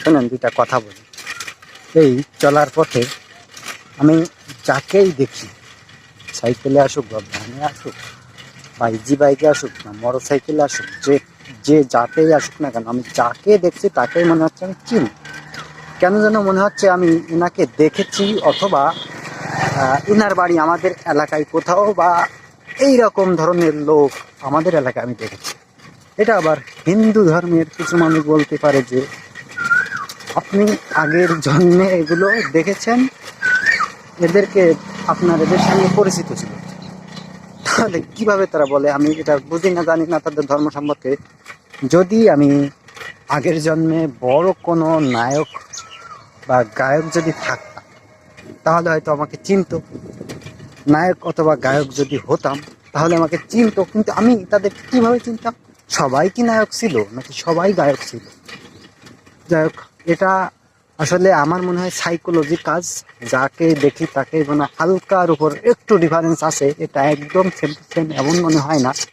শোনেন দুইটা কথা বলি। এই চলার পথে আমি যাকেই দেখি, সাইকেলে আসুক বা ভ্যানে আসুক বা ইজি বাইকে আসুক না মোটর সাইকেলে আসুক, যে যে যাতেই আসুক না কেন, আমি যাকে দেখছি তাকেই মনে হচ্ছে আমি চিনি। কেন যেন মনে হচ্ছে আমি এনাকে দেখেছি, অথবা ইনার বাড়ি আমাদের এলাকায় কোথাও, বা এই রকম ধরনের লোক আমাদের এলাকায় আমি দেখেছি। এটা আবার হিন্দু ধর্মের কিছু মানুষ বলতে পারে যে আপনি আগের জন্মে এগুলো দেখেছেন, এদেরকে আপনার এদের সঙ্গে পরিচিত ছিল। তাহলে কিভাবে তারা বলে, আমি এটা বুঝি না, জানি না তাদের ধর্ম সম্পর্কে। যদি আমি আগের জন্মে বড় কোনো নায়ক বা গায়ক যদি থাকতাম, তাহলে হয়তো আমাকে চিনতো। নায়ক অথবা গায়ক যদি হতাম তাহলে আমাকে চিনতো, কিন্তু আমি তাদের কিভাবে চিনতাম? সবাই কি নায়ক ছিল নাকি সবাই গায়ক ছিল? যাই হোক, এটা আসলে আমার মনে হয় সাইকোলজি কাজ। যাকে দেখি তাকে মানে হালকার উপর একটু ডিফারেন্স আছে, এটা একদম সেম সেম এমন মনে হয় না।